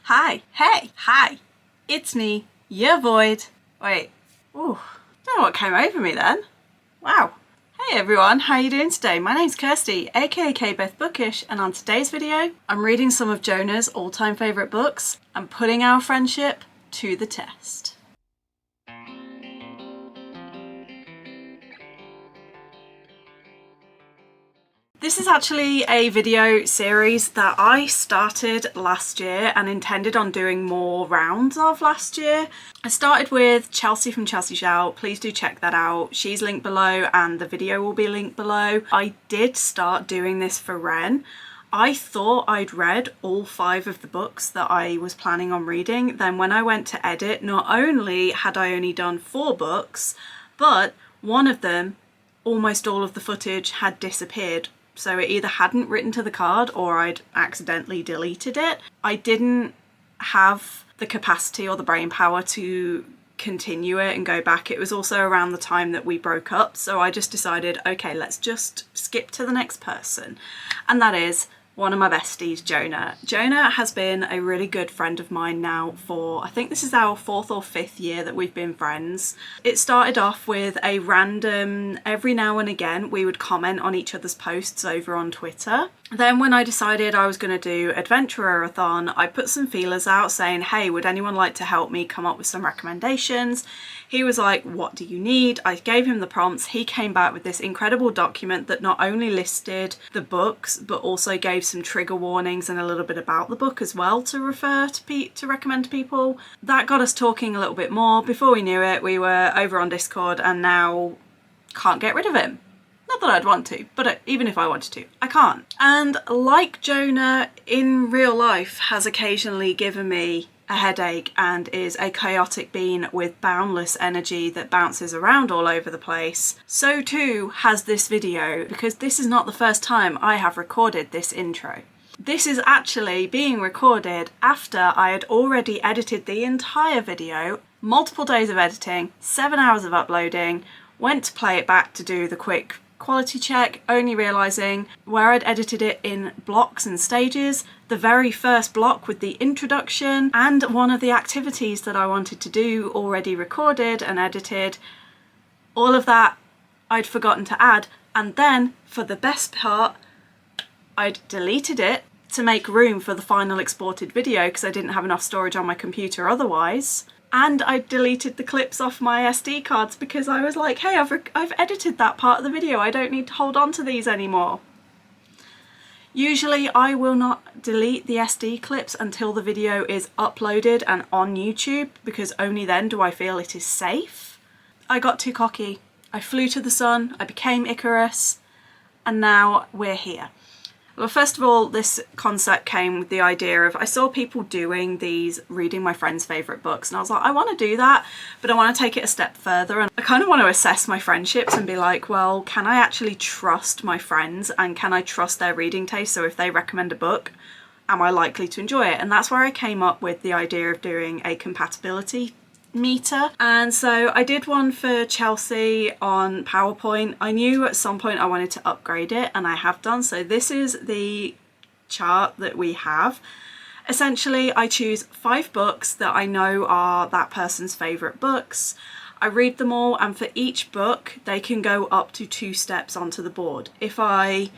Hi, hey, hi, it's me, your void. Wait, ooh, don't know what came over me then. Wow. Hey everyone, how are you doing today? My name's Kirsty, aka Beth Bookish, and on today's video, I'm reading some of Jona's all-time favourite books and putting our friendship to the test. This is actually a video series that I started last year and intended on doing more rounds of last year. I started with Chelsea from Chelsea Shout. Please do check that out. She's linked below and the video will be linked below. I did start doing this for Ren. I thought I'd read all 5 of the books that I was planning on reading. Then when I went to edit, not only had I only done 4 books, but one of them, almost all of the footage had disappeared. So it either hadn't written to the card or I'd accidentally deleted it. I didn't have the capacity or the brain power to continue it and go back. It was also around the time that we broke up, so I just decided, okay, let's just skip to the next person. And that is one of my besties, Jona. Jona has been a really good friend of mine now for, I think this is our 4th or 5th year that we've been friends. It started off with a random, every now and again, we would comment on each other's posts over on Twitter. Then when I decided I was going to do Adventurer-a-thon, I put some feelers out saying, hey, would anyone like to help me come up with some recommendations? He was like, what do you need? I gave him the prompts. He came back with this incredible document that not only listed the books, but also gave some trigger warnings and a little bit about the book as well to refer to recommend to people. That got us talking a little bit more. Before we knew it, we were over on Discord and now can't get rid of him. Not that I'd want to, but even if I wanted to, I can't. And like Jona in real life has occasionally given me a headache and is a chaotic being with boundless energy that bounces around all over the place, so too has this video, because this is not the first time I have recorded this intro. This is actually being recorded after I had already edited the entire video, multiple days of editing, 7 hours of uploading, went to play it back to do the quick quality check, only realising where I'd edited it in blocks and stages, the very first block with the introduction and one of the activities that I wanted to do already recorded and edited, all of that I'd forgotten to add, and then for the best part I'd deleted it to make room for the final exported video because I didn't have enough storage on my computer otherwise. And I deleted the clips off my SD cards because I was like, hey, I've edited that part of the video. I don't need to hold on to these anymore. Usually I will not delete the SD clips until the video is uploaded and on YouTube, because only then do I feel it is safe. I got too cocky. I flew to the sun, I became Icarus, and now we're here. Well, first of all, this concept came with the idea of, I saw people doing these reading my friends' favourite books, and I was like, I want to do that, but I want to take it a step further, and I kind of want to assess my friendships and be like, well, can I actually trust my friends, and can I trust their reading taste? So if they recommend a book, am I likely to enjoy it? And that's where I came up with the idea of doing a compatibility meter. And so I did one for Chelsea on PowerPoint. I knew at some point I wanted to upgrade it, and I have done. So this is the chart that we have. Essentially, I choose 5 books that I know are that person's favourite books. I read them all, and for each book they can go up to 2 steps onto the board. If I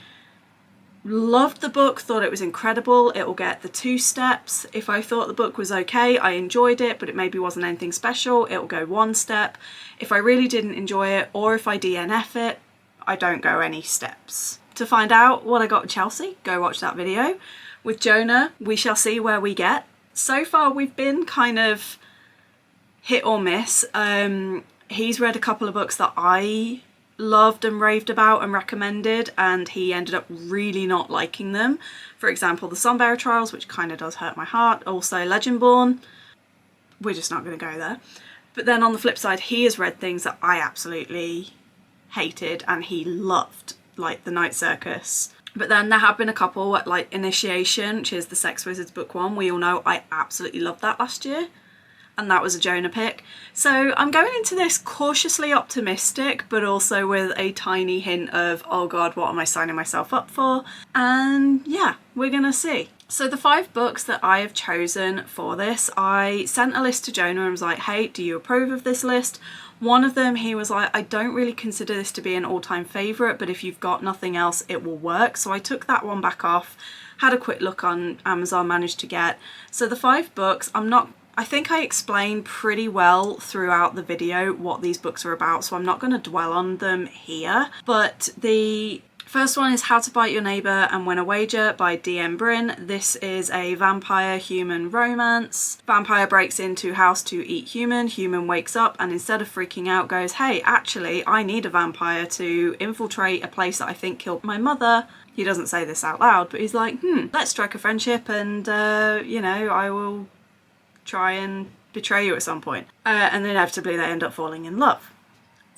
loved the book, thought it was incredible, it will get the 2 steps. If I thought the book was okay, I enjoyed it, but it maybe wasn't anything special, it will go 1 step. If I really didn't enjoy it, or if I DNF it, I don't go any steps. To find out what I got with Chelsea, go watch that video. With Jona, we shall see where we get. So far we've been kind of hit or miss. He's read a couple of books that I loved and raved about and recommended, and he ended up really not liking them. For example, the Sunbearer Trials, which kind of does hurt my heart. Also Legendborn. We're just not going to go there. But then on the flip side, he has read things that I absolutely hated and he loved, like The Night Circus. But then there have been a couple, like Initiation, which is the Sex Wizards book 1. We all know I absolutely loved that last year, and that was a Jona pick. So I'm going into this cautiously optimistic, but also with a tiny hint of, oh god, what am I signing myself up for? And yeah, we're gonna see. So the 5 books that I have chosen for this, I sent a list to Jona and was like, hey, do you approve of this list? One of them, he was like, I don't really consider this to be an all-time favourite, but if you've got nothing else, it will work. So I took that one back off, had a quick look on Amazon, managed to get. So the 5 books, I think I explained pretty well throughout the video what these books are about, so I'm not going to dwell on them here. But the first one is How to Bite Your Neighbour and Win a Wager by DM Bryn. This is a vampire-human romance. Vampire breaks into house to eat human. Human wakes up and instead of freaking out goes, hey, actually, I need a vampire to infiltrate a place that I think killed my mother. He doesn't say this out loud, but he's like, let's strike a friendship and, you know, I will try and betray you at some point. And inevitably they end up falling in love.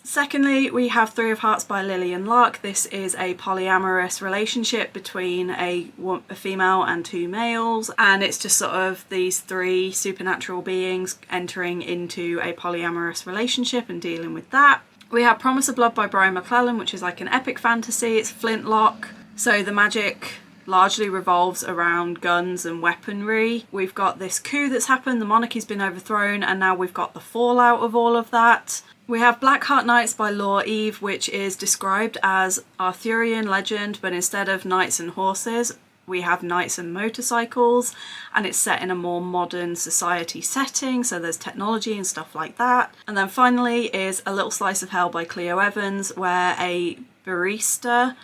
Secondly, we have 3 of Hearts by Lillian and Lark. This is a polyamorous relationship between a female and 2 males, and it's just sort of these 3 supernatural beings entering into a polyamorous relationship and dealing with that. We have Promise of Blood by McClellan, which is like an epic fantasy. It's flintlock, so the magic largely revolves around guns and weaponry. We've got this coup that's happened, the monarchy's been overthrown, and now we've got the fallout of all of that. We have Blackheart Knights by Laure, which is described as Arthurian legend, but instead of knights and horses, we have knights and motorcycles, and it's set in a more modern society setting, so there's technology and stuff like that. And then finally is A Little Slice of Hell by Clio, where a barista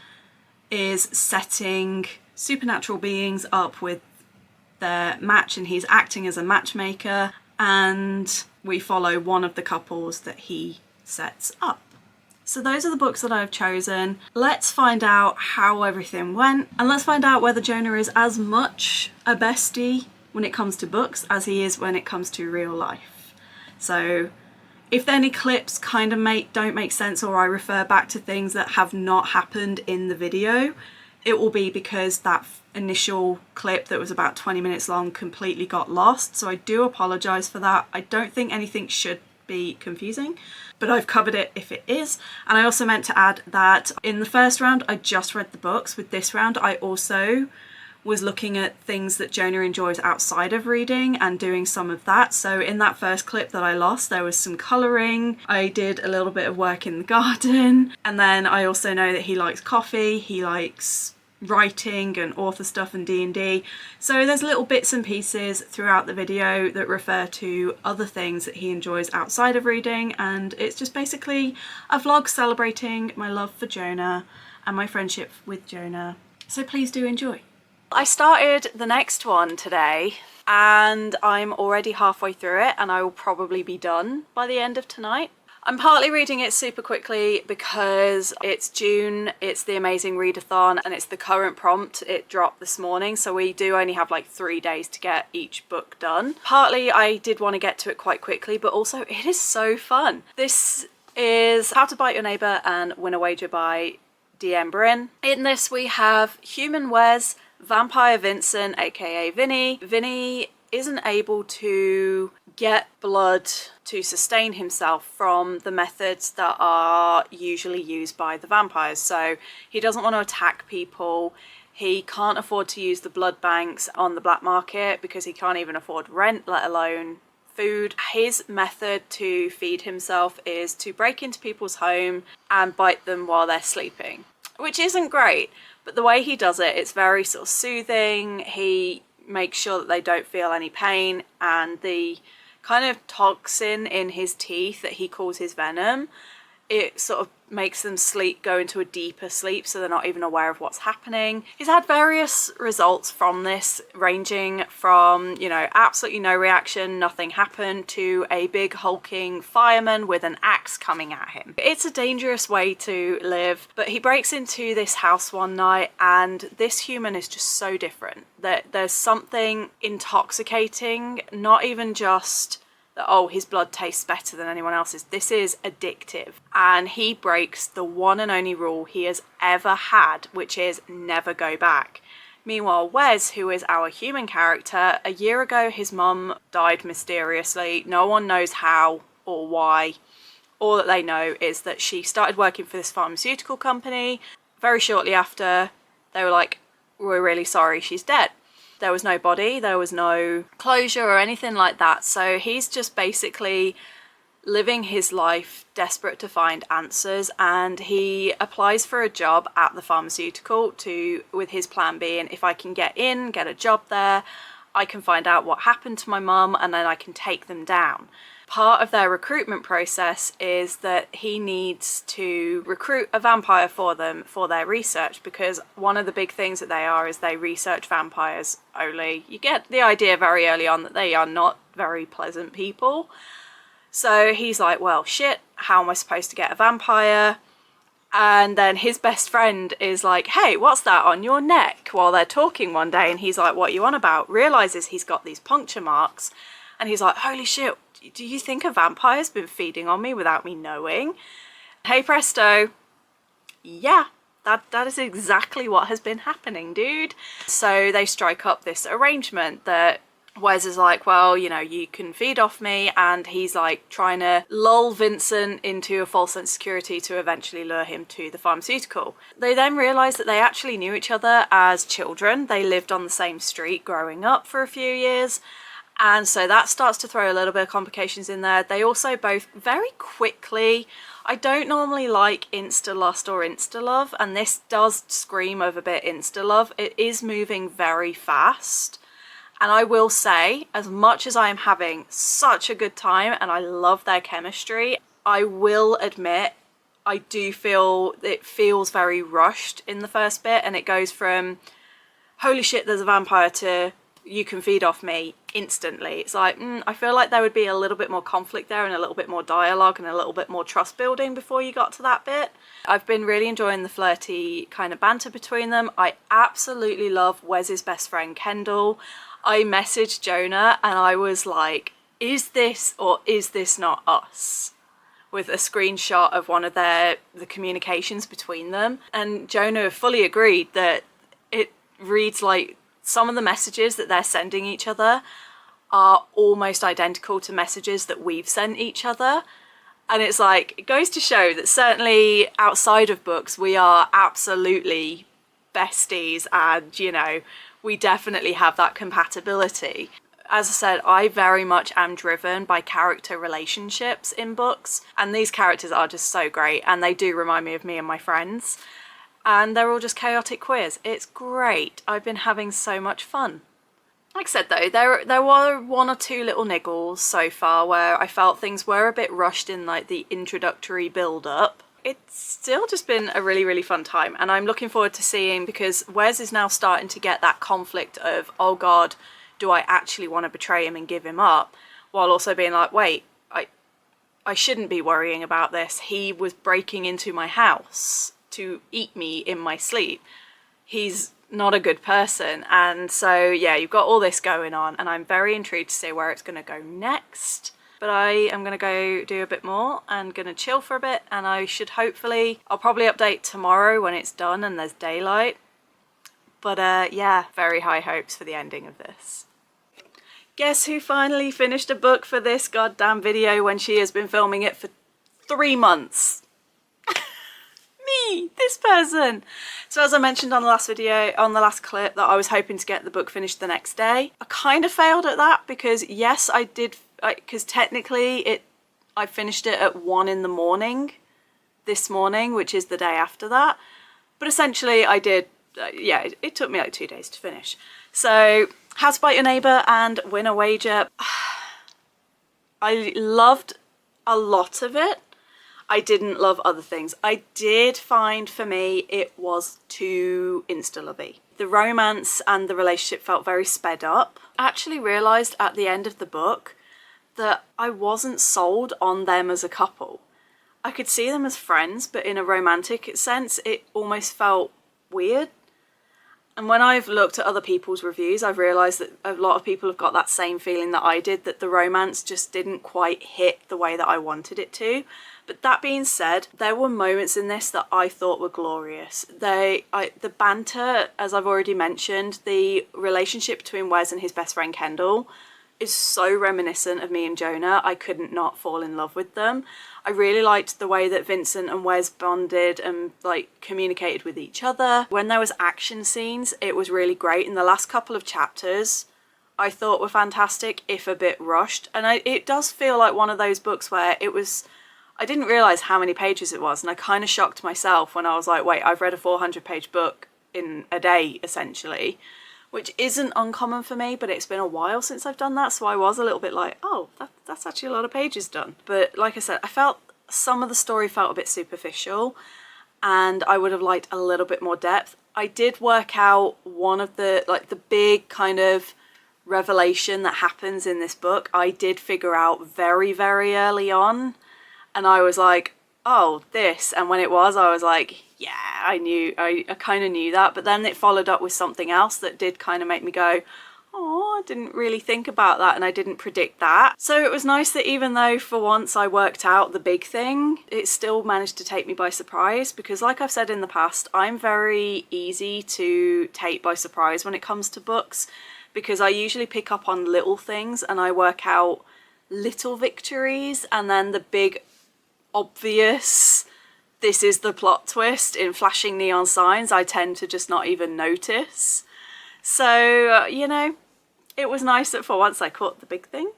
is setting supernatural beings up with their match, and he's acting as a matchmaker, and we follow one of the couples that he sets up. So those are the books that I've chosen. Let's find out how everything went, and let's find out whether Jona is as much a bestie when it comes to books as he is when it comes to real life. So if any clips kind of don't make sense, or I refer back to things that have not happened in the video, it will be because that initial clip that was about 20 minutes long completely got lost. So I do apologise for that. I don't think anything should be confusing, but I've covered it if it is. And I also meant to add that in the first round, I just read the books. With this round, I also was looking at things that Jona enjoys outside of reading and doing some of that. So in that first clip that I lost, there was some colouring. I did a little bit of work in the garden. And then I also know that he likes coffee. He likes writing and author stuff and D&D. So there's little bits and pieces throughout the video that refer to other things that he enjoys outside of reading, and it's just basically a vlog celebrating my love for Jona and my friendship with Jona. So please do enjoy. I started the next one today and I'm already halfway through it, and I will probably be done by the end of tonight. I'm partly reading it super quickly because it's June, it's the Amazing Readathon, and it's the current prompt. It dropped this morning, so we do only have like 3 days to get each book done. Partly I did want to get to it quite quickly, but also it is so fun. This is How to Bite Your Neighbour and Win a Wager by DM Bryn. In this we have human Wes, vampire Vincent, aka Vinny. Vinny isn't able to get blood to sustain himself from the methods that are usually used by the vampires. So he doesn't want to attack people. He can't afford to use the blood banks on the black market because he can't even afford rent, let alone food. His method to feed himself is to break into people's home and bite them while they're sleeping, which isn't great, but the way he does it, it's very sort of soothing. He makes sure that they don't feel any pain, and the kind of toxin in his teeth that he calls his venom, it sort of makes them go into a deeper sleep, so they're not even aware of what's happening. He's had various results from this, ranging from, you know, absolutely no reaction, nothing happened, to a big hulking fireman with an axe coming at him. It's a dangerous way to live, but he breaks into this house one night and this human is just so different. There's something intoxicating, not even just that, oh, his blood tastes better than anyone else's. This is addictive. And he breaks the one and only rule he has ever had, which is never go back. Meanwhile, Wes, who is our human character, a year ago his mum died mysteriously. No one knows how or why. All that they know is that she started working for this pharmaceutical company. Very shortly after, they were like, we're really sorry, she's dead. There was no body, there was no closure or anything like that. So he's just basically living his life desperate to find answers, and he applies for a job at the pharmaceutical with his plan being, if I can get a job there, I can find out what happened to my mum and then I can take them down. Part of their recruitment process is that he needs to recruit a vampire for them for their research, because one of the big things that they are is they research vampires only. You get the idea very early on that they are not very pleasant people. So he's like, well, shit, how am I supposed to get a vampire? And then his best friend is like, hey, what's that on your neck? While they're talking one day, and he's like, what are you on about? Realizes he's got these puncture marks, and he's like, holy shit, do you think a vampire's been feeding on me without me knowing? Hey presto, yeah, that is exactly what has been happening, dude. So they strike up this arrangement that Wes is like, well, you know, you can feed off me, and he's like trying to lull Vincent into a false sense of security to eventually lure him to the pharmaceutical. They then realise that they actually knew each other as children. They lived on the same street growing up for a few years, and so that starts to throw a little bit of complications in there. They also both very quickly, I don't normally like insta-lust or insta-love, and this does scream of a bit insta-love. It is moving very fast. And I will say, as much as I am having such a good time and I love their chemistry, I will admit I do feel it feels very rushed in the first bit, and it goes from holy shit there's a vampire to you can feed off me instantly. It's like, I feel like there would be a little bit more conflict there and a little bit more dialogue and a little bit more trust building before you got to that bit. I've been really enjoying the flirty kind of banter between them. I absolutely love Wes's best friend Kendall. I messaged Jona and I was like, is this or is this not us? With a screenshot of one of the communications between them. And Jona fully agreed that it reads like some of the messages that they're sending each other are almost identical to messages that we've sent each other. And it's like, it goes to show that certainly outside of books, we are absolutely besties, and, you know, we definitely have that compatibility. As I said, I very much am driven by character relationships in books, and these characters are just so great, and they do remind me of me and my friends, and they're all just chaotic queers. It's great. I've been having so much fun. Like I said though, there were one or two little niggles so far where I felt things were a bit rushed in like the introductory build-up. It's still just been a really, really fun time, and I'm looking forward to seeing, because Wes is now starting to get that conflict of, oh god, do I actually want to betray him and give him up, while also being like, wait, I shouldn't be worrying about this. He was breaking into my house to eat me in my sleep. He's not a good person. And so yeah, you've got all this going on, and I'm very intrigued to see where it's going to go next. But I am going to go do a bit more and going to chill for a bit, and I should hopefully, I'll probably update tomorrow when it's done and there's daylight. But yeah, very high hopes for the ending of this. Guess who finally finished a book for this goddamn video when she has been filming it for 3 months? Me, this person. So as I mentioned on the last video, on the last clip, that I was hoping to get the book finished the next day. I kind of failed at that, because yes, I did, because technically I finished it at 1 in the morning this morning, which is the day after that. But essentially I did, yeah, it took me like 2 days to finish. So How to Bite Your Neighbour and Win a Wager. I loved a lot of it. I didn't love other things. I did find, for me, it was too insta-lovey. The romance and the relationship felt very sped up. I actually realised at the end of the book that I wasn't sold on them as a couple. I could see them as friends, but in a romantic sense, it almost felt weird. And when I've looked at other people's reviews, I've realised that a lot of people have got that same feeling that I did, that the romance just didn't quite hit the way that I wanted it to. But that being said, there were moments in this that I thought were glorious. The banter, as I've already mentioned, the relationship between Wes and his best friend Kendall, is so reminiscent of me and Jona. I couldn't not fall in love with them. I really liked the way that Vincent and Wes bonded and like communicated with each other. When there was action scenes, it was really great. In the last couple of chapters, I thought were fantastic, if a bit rushed. And it does feel like one of those books where I didn't realise how many pages it was, and I kind of shocked myself when I was like, wait, I've read a 400-page book in a day, essentially, which isn't uncommon for me, but it's been a while since I've done that, so I was a little bit like, oh, that's actually a lot of pages done. But like I said, I felt some of the story felt a bit superficial, and I would have liked a little bit more depth. I did work out one of the big kind of revelation that happens in this book. I did figure out very, very early on. And I was like, oh, this. And when it was, I was like, yeah, I kind of knew that. But then it followed up with something else that did kind of make me go, oh, I didn't really think about that and I didn't predict that. So it was nice that even though for once I worked out the big thing, it still managed to take me by surprise, because like I've said in the past, I'm very easy to take by surprise when it comes to books, because I usually pick up on little things and I work out little victories, and then the big obvious this is the plot twist in flashing neon signs I tend to just not even notice. So you know, it was nice that for once I caught the big thing.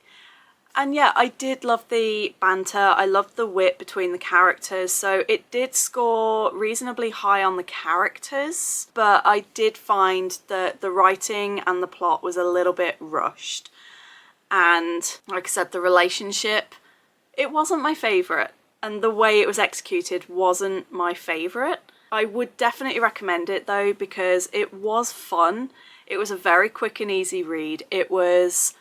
And yeah, I did love the banter, I loved the wit between the characters, so it did score reasonably high on the characters, but I did find that the writing and the plot was a little bit rushed. And like I said, the relationship, it wasn't my favourite, and the way it was executed wasn't my favourite. I would definitely recommend it though, because it was fun. It was a very quick and easy read. It was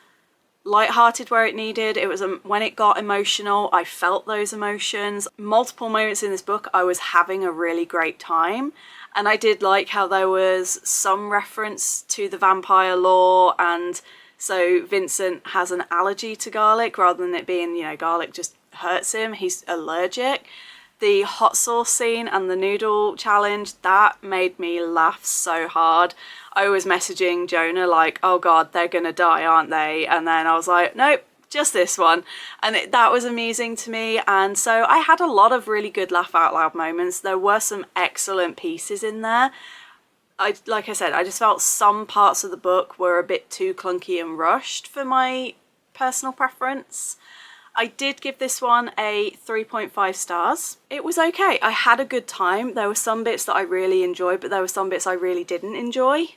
light-hearted where it needed. It was when it got emotional, I felt those emotions. Multiple moments in this book I was having a really great time, and I did like how there was some reference to the vampire lore, and so Vincent has an allergy to garlic rather than it being, you know, garlic just hurts him, he's allergic. The hot sauce scene and the noodle challenge, that made me laugh so hard. I was messaging Jona like, oh god, they're gonna die, aren't they? And then I was like, nope, just this one. And that was amusing to me. And so I had a lot of really good laugh out loud moments. There were some excellent pieces in there. Like I said, I just felt some parts of the book were a bit too clunky and rushed for my personal preference. I did give this one a 3.5 stars. It was okay. I had a good time. There were some bits that I really enjoyed, but there were some bits I really didn't enjoy.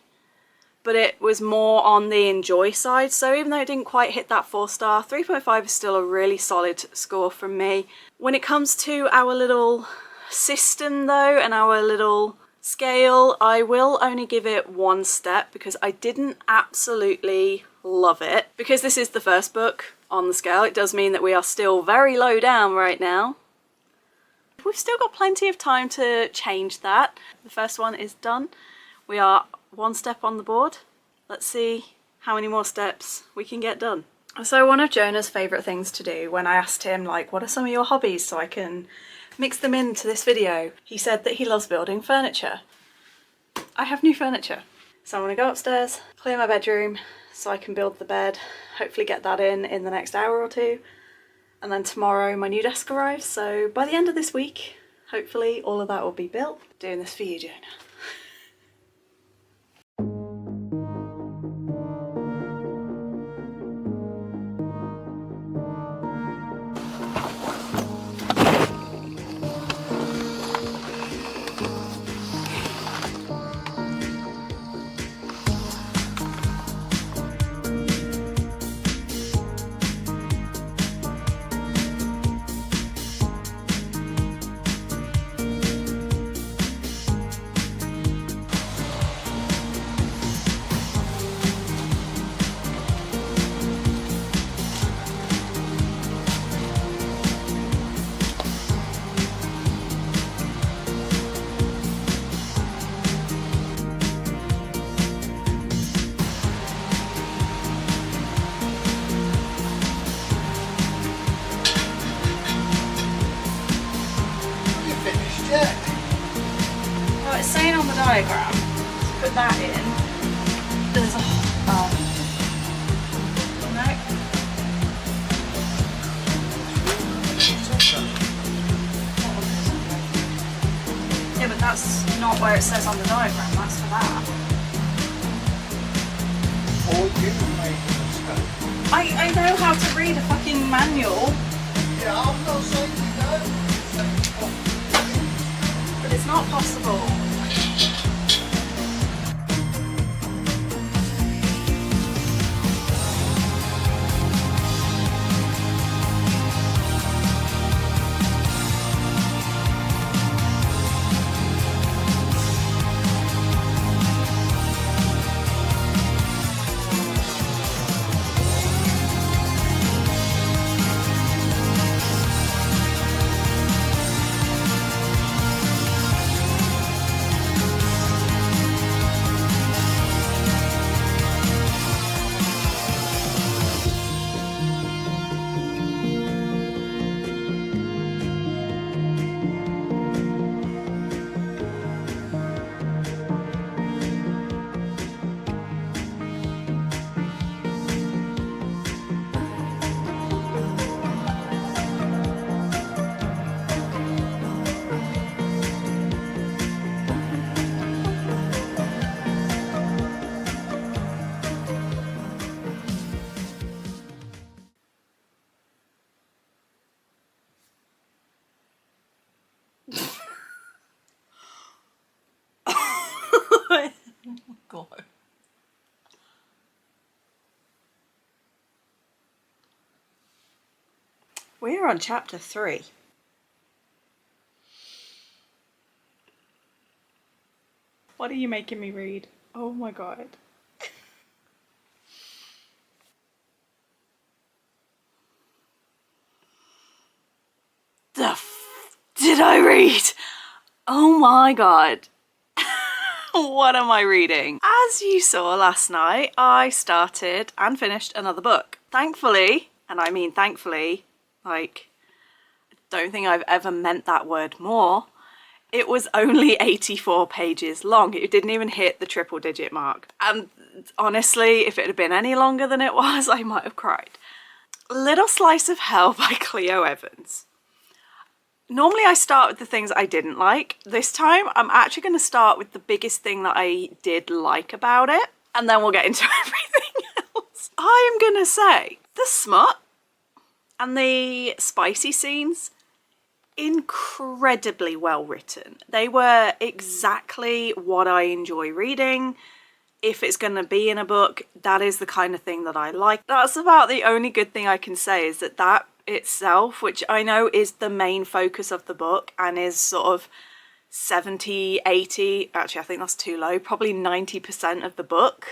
But it was more on the enjoy side. So even though it didn't quite hit that 4-star, 3.5 is still a really solid score from me. When it comes to our little system though, and our little scale, I will only give it 1 step because I didn't absolutely love it. Because this is the first book on the scale, it does mean that we are still very low down right now. We've still got plenty of time to change that. The first one is done. We are 1 step on the board. Let's see how many more steps we can get done. So one of Jona's favourite things to do, when I asked him like, what are some of your hobbies so I can mix them into this video, he said that he loves building furniture. I have new furniture. So I'm gonna go upstairs, clear my bedroom so I can build the bed, hopefully get that in the next hour or two. And then tomorrow my new desk arrives, so by the end of this week, hopefully all of that will be built. Doing this for you, Jona. Well, it's saying on the diagram to put that in. There's a no. that's not where it says on the diagram, that's for that. Or you made a mistake. I know how to read a fucking manual. Yeah, I'm not saying you don't. I'm saying But it's not possible. God. We're on chapter 3. What are you making me read? Oh my god. The f did I read? Oh my god. What am I reading? As you saw last night, I started and finished another book. Thankfully, and I mean thankfully, like, I don't think I've ever meant that word more, it was only 84 pages long. It didn't even hit the triple digit mark. And honestly, if it had been any longer than it was, I might have cried. Little Slice of Hell by Clio Evans. Normally I start with the things I didn't like. This time I'm actually going to start with the biggest thing that I did like about it, and then we'll get into everything else. I am going to say the smut and the spicy scenes, incredibly well written. They were exactly what I enjoy reading. If it's going to be in a book, that is the kind of thing that I like. That's about the only good thing I can say, is that that itself, which I know is the main focus of the book and is sort of 70, 80, actually I think that's too low, probably 90% of the book,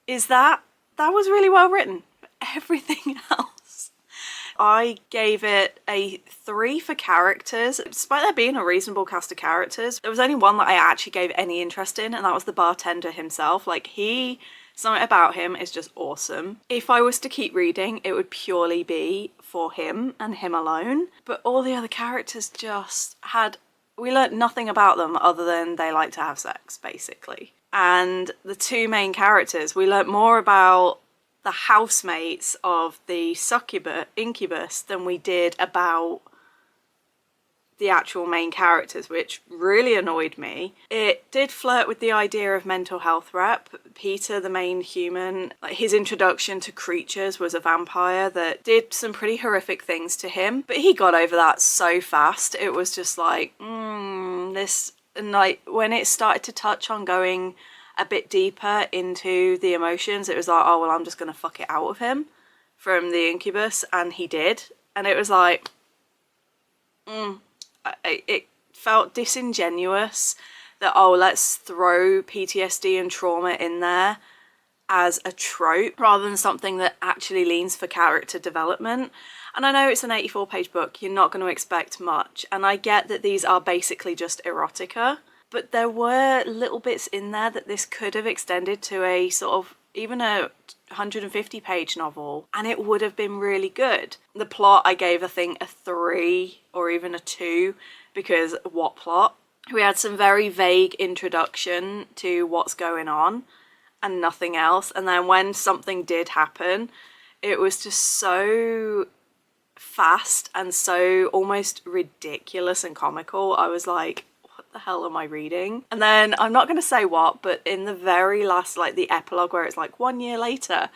is that was really well written. But everything else, I gave it a 3 for characters. Despite there being a reasonable cast of characters, there was only one that I actually gave any interest in, and that was the bartender himself. Like, something about him is just awesome. If I was to keep reading, it would purely be for him and him alone. But all the other characters just had, we learnt nothing about them other than they like to have sex, basically. And the 2 main characters, we learnt more about the housemates of the incubus than we did about the actual main characters, which really annoyed me. It did flirt with the idea of mental health rep. Peter, the main human, like, his introduction to creatures was a vampire that did some pretty horrific things to him, but he got over that so fast. It was just like, this night, when it started to touch on going a bit deeper into the emotions, it was like, oh well, I'm just gonna fuck it out of him from the incubus, and he did. And it was like, it felt disingenuous that, oh, let's throw PTSD and trauma in there as a trope rather than something that actually leans for character development. And I know it's an 84-page book, you're not going to expect much, and I get that these are basically just erotica, but there were little bits in there that this could have extended to a sort of, even a 150-page novel, and it would have been really good. The plot I gave, I think, a 3 or even a 2, because what plot? We had some very vague introduction to what's going on and nothing else, and then when something did happen, it was just so fast and so almost ridiculous and comical. I was like, what the hell am I reading? And then I'm not going to say what, but in the very last, like the epilogue where it's like 1 year later,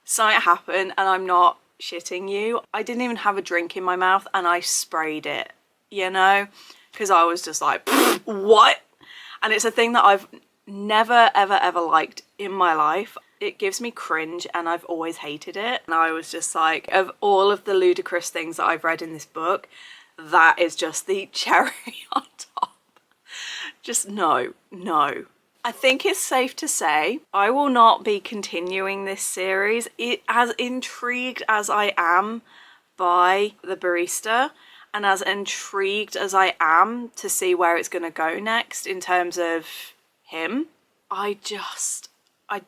something happened, and I'm not shitting you. I didn't even have a drink in my mouth and I sprayed it, you know, because I was just like, what? And it's a thing that I've never, ever, ever liked in my life. It gives me cringe and I've always hated it. And I was just like, of all of the ludicrous things that I've read in this book, that is just the cherry on top. Just no. I think it's safe to say I will not be continuing this series. As intrigued as I am by the barista, and as intrigued as I am to see where it's going to go next in terms of him, I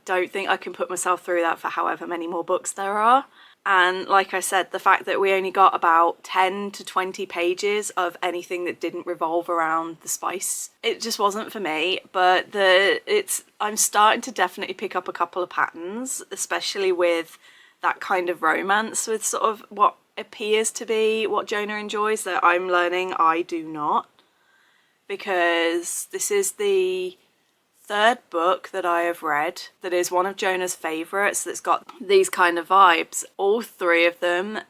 don't think I can put myself through that for however many more books there are. And like I said, the fact that we only got about 10 to 20 pages of anything that didn't revolve around the spice, it just wasn't for me. But I'm starting to definitely pick up a couple of patterns, especially with that kind of romance with sort of what appears to be what Jona enjoys, that I'm learning I do not. Because this is the third book that I have read that is one of Jona's favourites that's got these kind of vibes. All three of them,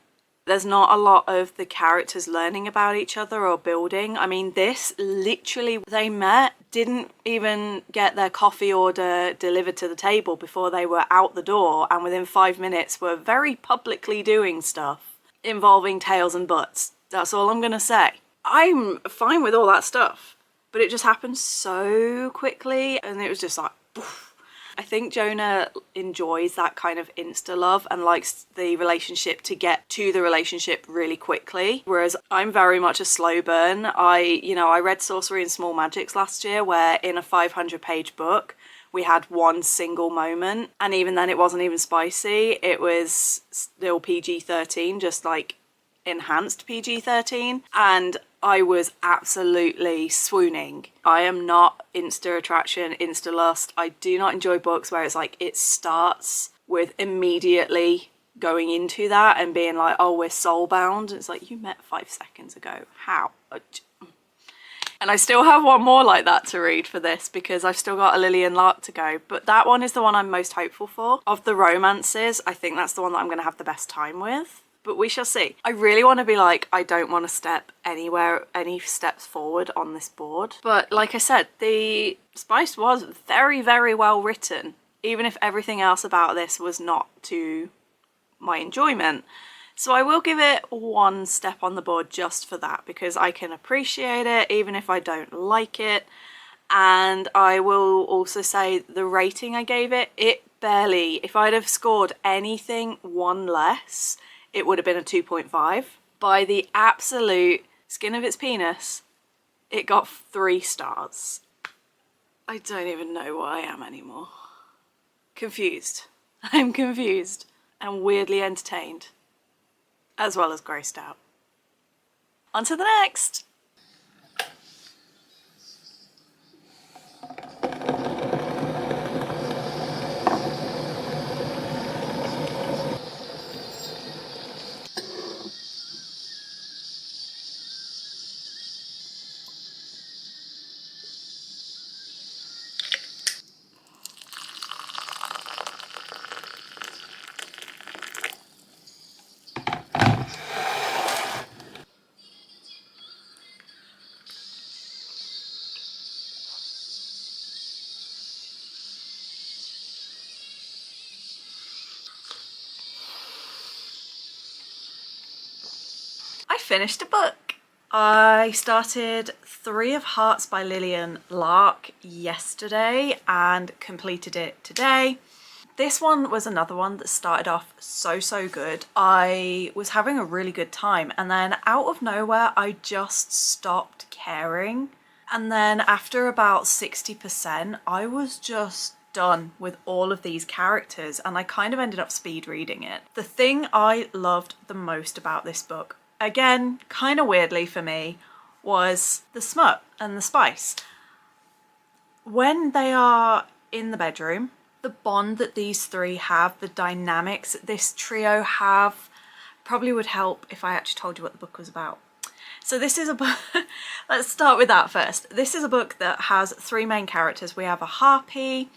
there's not a lot of the characters learning about each other or building. I mean, this literally, they met, didn't even get their coffee order delivered to the table before they were out the door, and within 5 minutes were very publicly doing stuff involving tails and butts. That's all I'm gonna say. I'm fine with all that stuff, but it just happened so quickly and it was just like, poof. I think Jona enjoys that kind of insta love and likes the relationship to get to the relationship really quickly, whereas I'm very much a slow burn. I read Sorcery and Small Magics last year, where in a 500-page book we had one single moment, and even then it wasn't even spicy. It was still PG-13, just like enhanced PG-13, and I was absolutely swooning. I am not insta attraction, insta lust. I do not enjoy books where it's like it starts with immediately going into that and being like, oh, we're soulbound. It's like, you met 5 seconds ago. How? And I still have one more like that to read for this, because I've still got a Lillian Lark to go. But that one is the one I'm most hopeful for. Of the romances, I think that's the one that I'm going to have the best time with. But we shall see. I really want to be like, I don't want to step any steps forward on this board. But like I said, the spice was very, very well written, even if everything else about this was not to my enjoyment. So I will give it 1 step on the board just for that, because I can appreciate it even if I don't like it. And I will also say the rating I gave it barely, if I'd have scored anything 1 less, it would have been a 2.5. By the absolute skin of its penis, it got 3 stars. I don't even know what I am anymore. Confused. I'm confused and weirdly entertained, as well as grossed out. On to the next. I finished a book. I started 3 of Hearts by Lillian Lark yesterday and completed it today. This one was another one that started off so good. I was having a really good time, and then out of nowhere I just stopped caring. And then after about 60% I was just done with all of these characters, and I kind of ended up speed reading it. The thing I loved the most about this book, again, kind of weirdly for me, was the smut and the spice. When they are in the bedroom, the bond that these 3 have, the dynamics that this trio have, probably would help if I actually told you what the book was about. So this is a book, let's start with that first. This is a book that has three main characters. We have a harpy,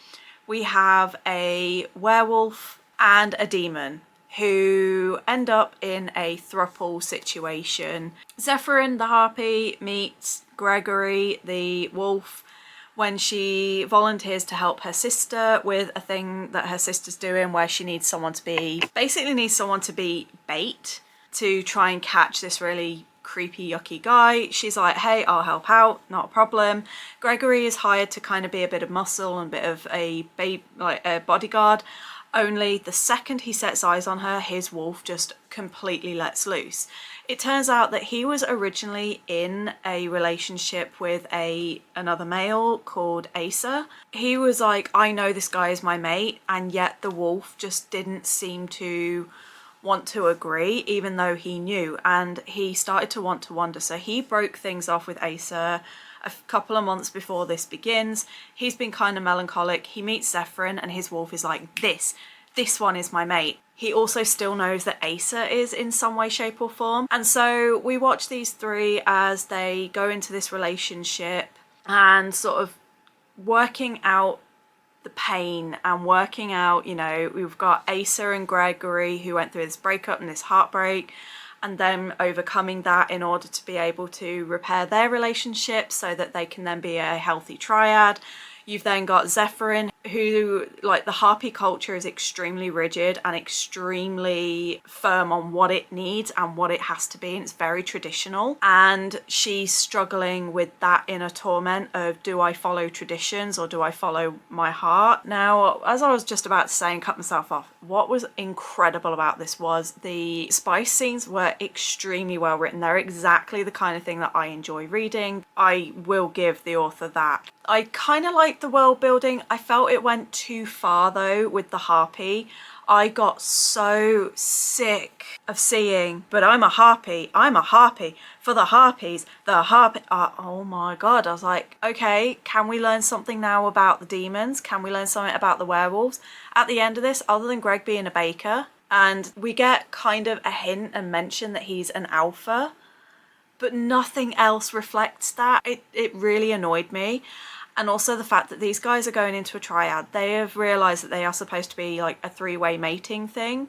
we have a werewolf and a demon who end up in a throuple situation. Zephyrin, the harpy, meets Gregory, the wolf, when she volunteers to help her sister with a thing that her sister's doing where she needs someone to be, basically needs someone to be bait to try and catch this really creepy, yucky guy. She's like, hey, I'll help out, not a problem. Gregory is hired to kind of be a bit of muscle and a bit of a bodyguard. Only the second he sets eyes on her, his wolf just completely lets loose. It turns out that he was originally in a relationship with another male called Asa. He was like, I know this guy is my mate, and yet the wolf just didn't seem to want to agree, even though he knew, and he started to want to wander. So he broke things off with Asa a couple of months before this begins. He's been kind of melancholic. He meets Zephyrin and his wolf is like, this one is my mate. He also still knows that Asa is in some way, shape or form. And so we watch these three as they go into this relationship and sort of working out the pain and working out, you know, we've got Asa and Gregory who went through this breakup and this heartbreak, and then overcoming that in order to be able to repair their relationship so that they can then be a healthy triad. You've then got Zephyrin, who, like, the harpy culture is extremely rigid and extremely firm on what it needs and what it has to be, and it's very traditional. And she's struggling with that inner torment of, do I follow traditions or do I follow my heart? Now, as I was just about to say and cut myself off, what was incredible about this was the spice scenes were extremely well written. They're exactly the kind of thing that I enjoy reading. I will give the author that. I kind of liked the world building. I felt it went too far though with the harpy. I got so sick of seeing, but I'm a harpy for the harpies, the harpy. Oh my God. I was like, okay, can we learn something now about the demons? Can we learn something about the werewolves? At the end of this, other than Greg being a baker, and we get kind of a hint and mention that he's an alpha, but nothing else reflects that. It really annoyed me. And also the fact that these guys are going into a triad. They have realised that they are supposed to be like a three-way mating thing,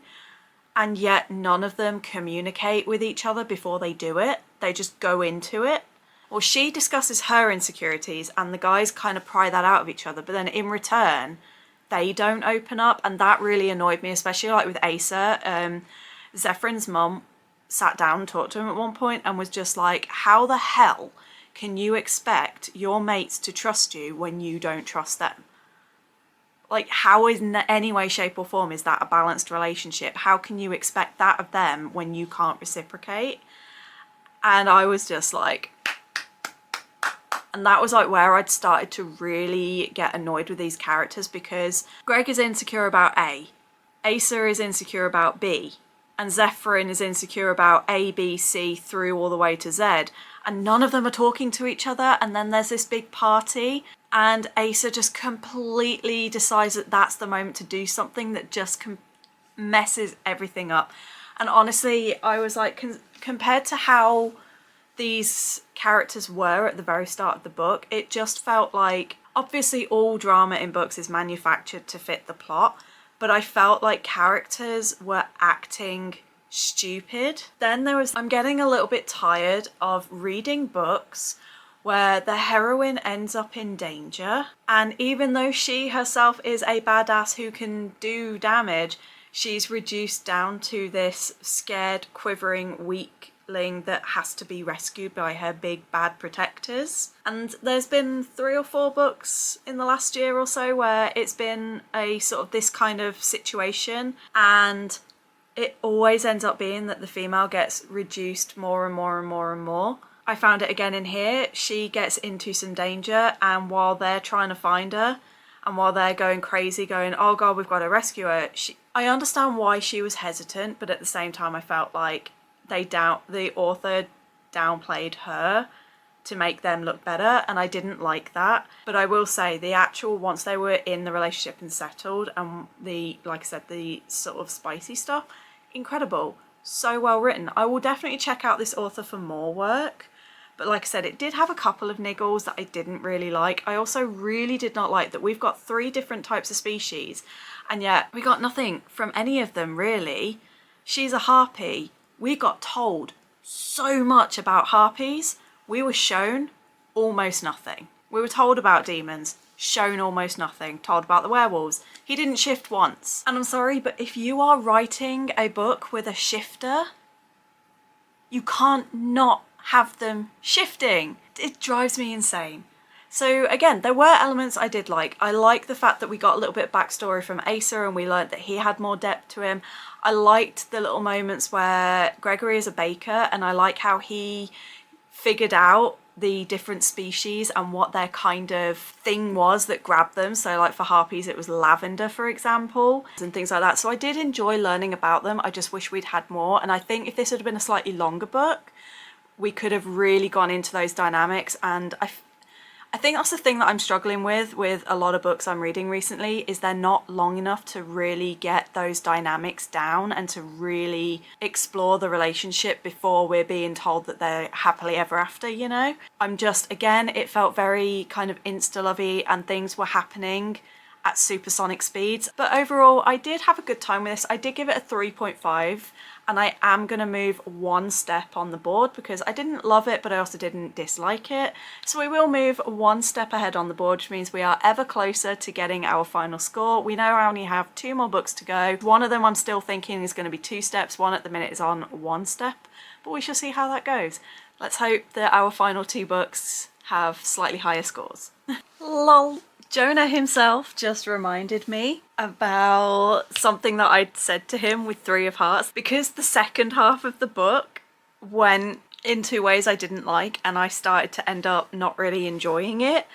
and yet none of them communicate with each other before they do it. They just go into it. Well, she discusses her insecurities and the guys kind of pry that out of each other, but then in return, they don't open up, and that really annoyed me, especially like with Asa. Zephyryn's mum sat down and talked to him at one point and was just like, how the hell can you expect your mates to trust you when you don't trust them? Like, how in any way, shape or form is that a balanced relationship? How can you expect that of them when you can't reciprocate? And I was just like, and that was like where I'd started to really get annoyed with these characters, because Greg is insecure about A, Asa is insecure about B, and Zephyrin is insecure about A, B, C through all the way to Z. And none of them are talking to each other, and then there's this big party and Asa just completely decides that that's the moment to do something that just messes everything up. And honestly, I was like, compared to how these characters were at the very start of the book, it just felt like, obviously all drama in books is manufactured to fit the plot, but I felt like characters were acting stupid. Then I'm getting a little bit tired of reading books where the heroine ends up in danger, and even though she herself is a badass who can do damage, she's reduced down to this scared, quivering weakling that has to be rescued by her big bad protectors. And there's been 3 or 4 books in the last year or so where it's been a sort of this kind of situation, and it always ends up being that the female gets reduced more and more and more and more. I found it again in here. She gets into some danger, and while they're trying to find her and while they're going crazy going, oh god, we've got to rescue her, I understand why she was hesitant, but at the same time I felt like the author downplayed her to make them look better, and I didn't like that. But I will say the actual, once they were in the relationship and settled, and like I said, the sort of spicy stuff, incredible. so well written. I will definitely check out this author for more work. But like I said, it did have a couple of niggles that I didn't really like. I also really did not like that we've got 3 different types of species and yet we got nothing from any of them really. She's a harpy. We got told so much about harpies. We were shown almost nothing. We were told about demons, shown almost nothing. Told about the werewolves. He didn't shift once. And I'm sorry, but if you are writing a book with a shifter, you can't not have them shifting. It drives me insane. So again, there were elements I did like. I like the fact that we got a little bit of backstory from Asa and we learned that he had more depth to him. I liked the little moments where Gregory is a baker and I like how he figured out the different species and what their kind of thing was that grabbed them. So like for harpies it was lavender, for example, and things like that. So I did enjoy learning about them. I just wish we'd had more, and I think if this had been a slightly longer book we could have really gone into those dynamics. And I think that's the thing that I'm struggling with a lot of books I'm reading recently, is they're not long enough to really get those dynamics down and to really explore the relationship before we're being told that they're happily ever after, you know? I'm just, again, it felt very kind of insta-lovey and things were happening at supersonic speeds. But overall, I did have a good time with this. I did give it a 3.5. And I am going to move 1 step on the board because I didn't love it, but I also didn't dislike it. So we will move 1 step ahead on the board, which means we are ever closer to getting our final score. We know I only have 2 more books to go. One of them I'm still thinking is going to be 2 steps. One at the minute is on 1 step, but we shall see how that goes. Let's hope that our final 2 books have slightly higher scores. Lol. Jona himself just reminded me about something that I'd said to him with 3 of Hearts, because the second half of the book went in 2 ways I didn't like and I started to end up not really enjoying it.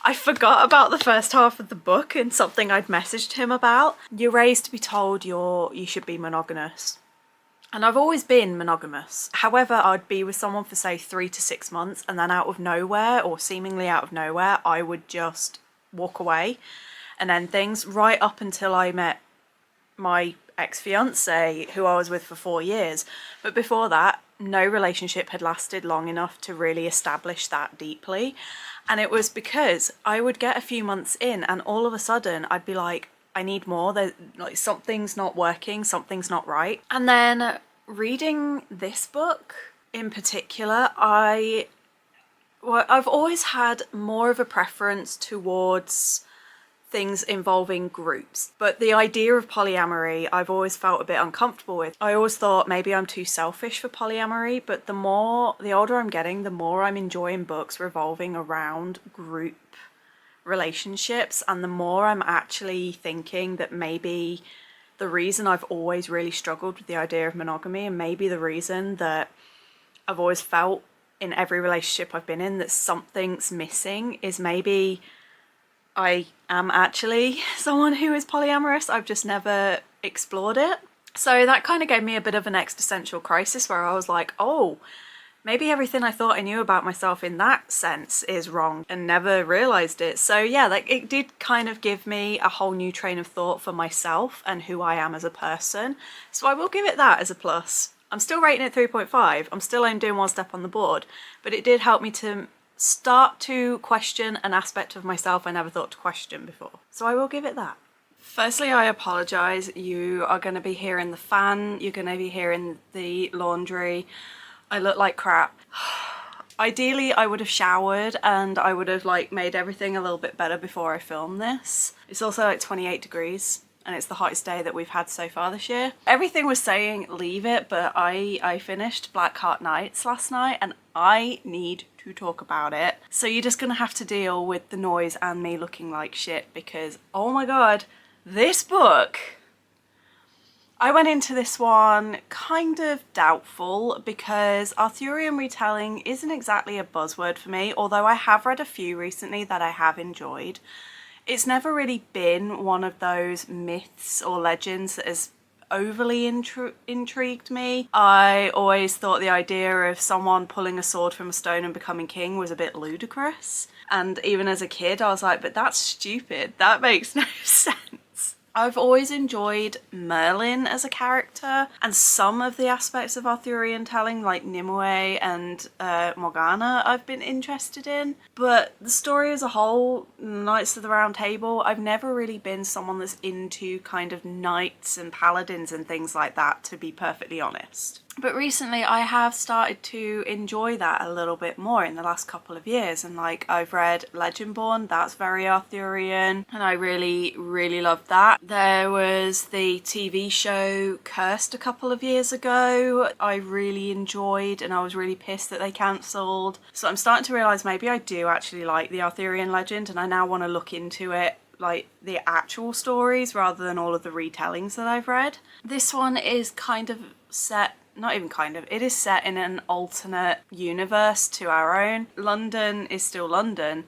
I forgot about the first half of the book and something I'd messaged him about. You're raised to be told you should be monogamous. And I've always been monogamous. However, I'd be with someone for say 3 to 6 months and then out of nowhere, or seemingly out of nowhere, I would just walk away and end things, right up until I met my ex-fiance who I was with for 4 years. But before that, no relationship had lasted long enough to really establish that deeply. And it was because I would get a few months in and all of a sudden I'd be like, I need more. Like something's not working, something's not right. And then reading this book in particular, I've always had more of a preference towards things involving groups, but the idea of polyamory I've always felt a bit uncomfortable with. I always thought maybe I'm too selfish for polyamory, but the older I'm getting, the more I'm enjoying books revolving around group relationships, and the more I'm actually thinking that maybe the reason I've always really struggled with the idea of monogamy, and maybe the reason that I've always felt in every relationship I've been in that something's missing, is maybe I am actually someone who is polyamorous. I've just never explored it. So that kind of gave me a bit of an existential crisis where I was like, oh, maybe everything I thought I knew about myself in that sense is wrong, and never realised it. So yeah, like it did kind of give me a whole new train of thought for myself and who I am as a person. So I will give it that as a plus. I'm still rating it 3.5. I'm still only doing 1 step on the board, but it did help me to start to question an aspect of myself I never thought to question before. So I will give it that. Firstly, I apologise. You are going to be hearing the fan, you're going to be hearing the laundry. I look like crap. Ideally, I would have showered and I would have like made everything a little bit better before I filmed this. It's also like 28 degrees. And it's the hottest day that we've had so far this year. Everything was saying leave it, but I finished Blackheart Nights last night and I need to talk about it. So you're just gonna have to deal with the noise and me looking like shit because, oh my god, this book. I went into this one kind of doubtful because Arthurian retelling isn't exactly a buzzword for me, although I have read a few recently that I have enjoyed. It's never really been one of those myths or legends that has overly intrigued me. I always thought the idea of someone pulling a sword from a stone and becoming king was a bit ludicrous. And even as a kid, I was like, but that's stupid. That makes no sense. I've always enjoyed Merlin as a character, and some of the aspects of Arthurian telling, like Nimue and Morgana, I've been interested in. But the story as a whole, Knights of the Round Table, I've never really been someone that's into kind of knights and paladins and things like that, to be perfectly honest. But recently I have started to enjoy that a little bit more in the last couple of years, and like I've read Legendborn, that's very Arthurian, and I really loved that. There was the TV show Cursed a couple of years ago I really enjoyed, and I was really pissed that they cancelled. So I'm starting to realise maybe I do actually like the Arthurian legend, and I now want to look into it, like the actual stories rather than all of the retellings that I've read. This one is kind of set, not even kind of, it is set in an alternate universe to our own. London is still London,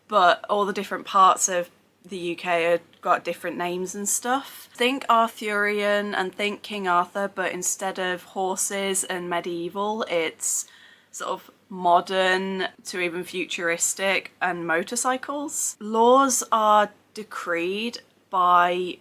but all the different parts of the UK have got different names and stuff. Think Arthurian and think King Arthur, but instead of horses and medieval, it's sort of modern to even futuristic and motorcycles. Laws are decreed by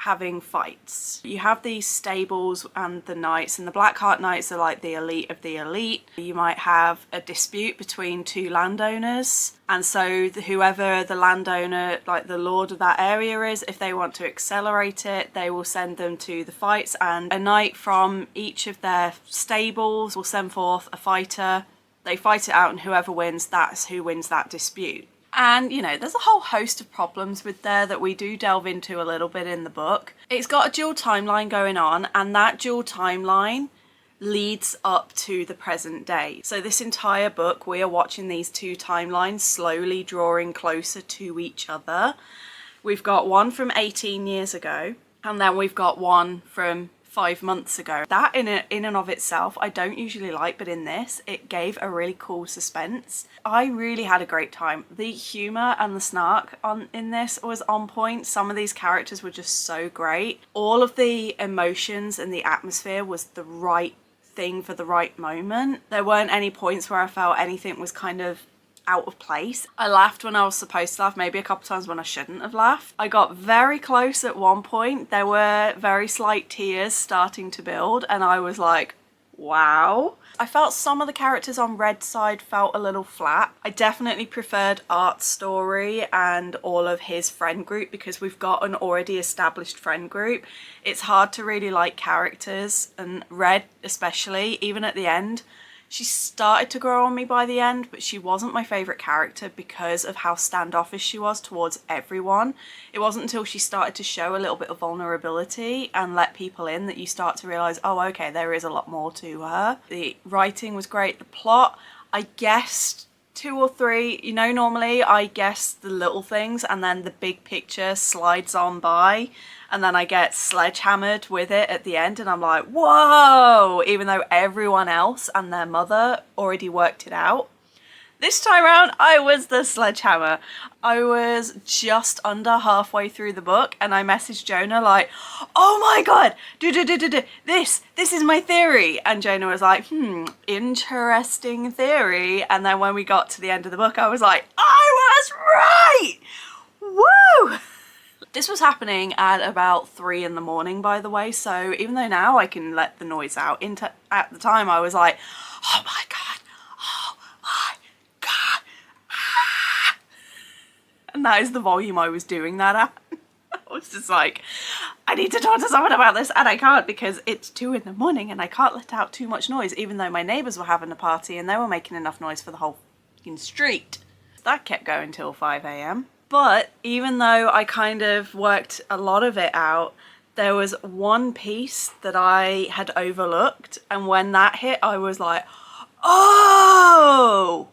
having fights. You have these stables and the knights, and the Blackheart knights are like the elite of the elite. You might have a dispute between two landowners, and so whoever the landowner, like the lord of that area is, if they want to accelerate it, they will send them to the fights, and a knight from each of their stables will send forth a fighter. They fight it out, and whoever wins, that's who wins that dispute. And, you know, there's a whole host of problems with there that we do delve into a little bit in the book. It's got a dual timeline going on, and that dual timeline leads up to the present day. So this entire book, we are watching these two timelines slowly drawing closer to each other. We've got one from 18 years ago, and then we've got one from 5 months ago. That in and of itself I don't usually like, but in this it gave a really cool suspense. I really had a great time. The humour and the snark in this was on point. Some of these characters were just so great. All of the emotions and the atmosphere was the right thing for the right moment. There weren't any points where I felt anything was kind of out of place. I laughed when I was supposed to laugh, maybe a couple times when I shouldn't have laughed. I got very close at one point. There were very slight tears starting to build, and I was like, wow. I felt some of the characters on Red's side felt a little flat. I definitely preferred Art's story and all of his friend group, because we've got an already established friend group. It's hard to really like characters, and Red especially, even at the end. She started to grow on me by the end, but she wasn't my favourite character because of how standoffish she was towards everyone. It wasn't until she started to show a little bit of vulnerability and let people in that you start to realise, oh, okay, there is a lot more to her. The writing was great. The plot, I guessed 2 or 3, you know, normally I guess the little things and then the big picture slides on by, and then I get sledgehammered with it at the end, and I'm like, whoa, even though everyone else and their mother already worked it out. This time around, I was the sledgehammer. I was just under halfway through the book, and I messaged Jona like, oh my god, this is my theory. And Jona was like, interesting theory. And then when we got to the end of the book, I was like, I was right! Woo! This was happening at about 3 in the morning, by the way, so even though now I can let the noise out, at the time I was like, oh my god, oh my god, ah! And that is the volume I was doing that at. I was just like, I need to talk to someone about this, and I can't because it's 2 in the morning and I can't let out too much noise, even though my neighbours were having a party and they were making enough noise for the whole fucking street. That kept going till 5 AM. But even though I kind of worked a lot of it out, there was one piece that I had overlooked, and when that hit I was like, oh,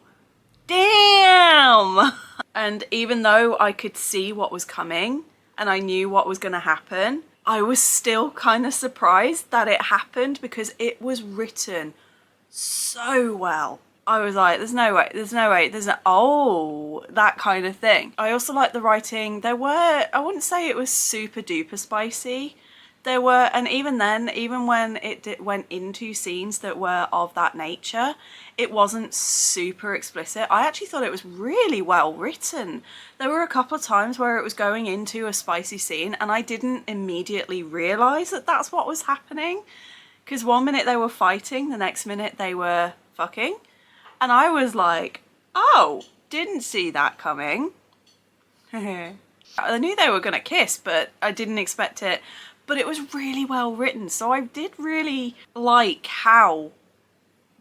damn! And even though I could see what was coming and I knew what was going to happen, I was still kind of surprised that it happened because it was written so well. I was like, there's no way, oh, that kind of thing. I also like the writing. There were, I wouldn't say it was super duper spicy. There were, and even then, even when went into scenes that were of that nature, it wasn't super explicit. I actually thought it was really well written. There were a couple of times where it was going into a spicy scene and I didn't immediately realise that that's what was happening. Because one minute they were fighting, the next minute they were fucking. And I was like, oh, didn't see that coming. I knew they were going to kiss, but I didn't expect it. But it was really well written, so I did really like how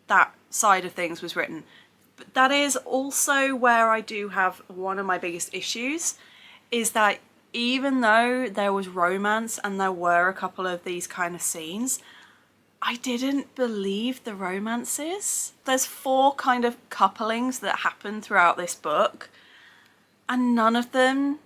that side of things was written. But that is also where I do have one of my biggest issues, is that even though there was romance and there were a couple of these kind of scenes, I didn't believe the romances. There's 4 kind of couplings that happen throughout this book, and none of them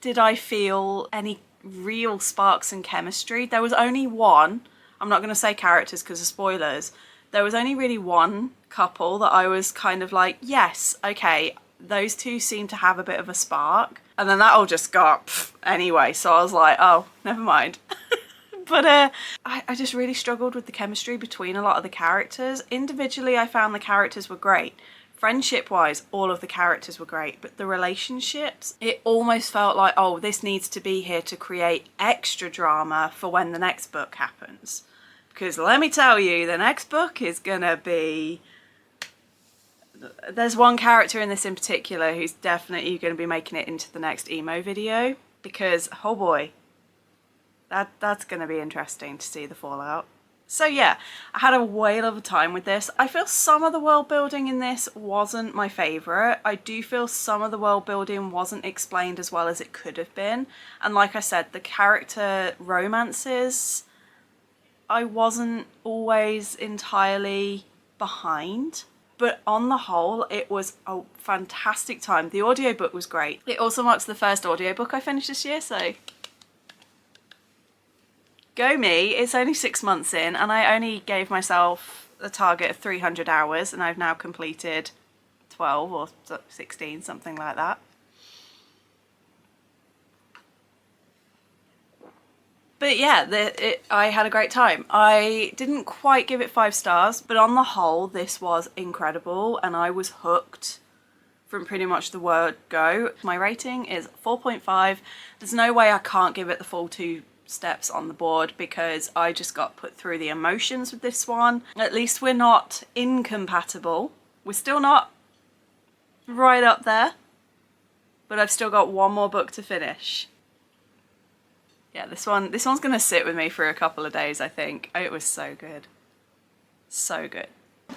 did I feel any real sparks and chemistry. There was only one, I'm not going to say characters because of spoilers, there was only really one couple that I was kind of like, yes, okay, those two seem to have a bit of a spark. And then that all just got anyway, so I was like, oh, never mind. But I just really struggled with the chemistry between a lot of the characters. Individually, I found the characters were great. Friendship-wise, all of the characters were great, but the relationships, it almost felt like, oh, this needs to be here to create extra drama for when the next book happens. Because let me tell you, the next book is gonna be... There's one character in this in particular who's definitely going to be making it into the next emo video, because, oh boy, that's going to be interesting to see the fallout. So yeah, I had a whale of a time with this. I feel some of the world building in this wasn't my favourite. I do feel some of the world building wasn't explained as well as it could have been. And like I said, the character romances, I wasn't always entirely behind. But on the whole, it was a fantastic time. The audiobook was great. It also marks the first audiobook I finished this year, so... Go me, it's only 6 months in and I only gave myself a target of 300 hours and I've now completed 12 or 16, something like that. But yeah, I had a great time. I didn't quite give it 5 stars, but on the whole, this was incredible and I was hooked from pretty much the word go. My rating is 4.5. There's no way I can't give it the full 2 steps on the board because I just got put through the emotions with this one. At least we're not incompatible. We're still not right up there, but I've still got one more book to finish. Yeah, this one's gonna sit with me for a couple of days, I think. It was so good. So good.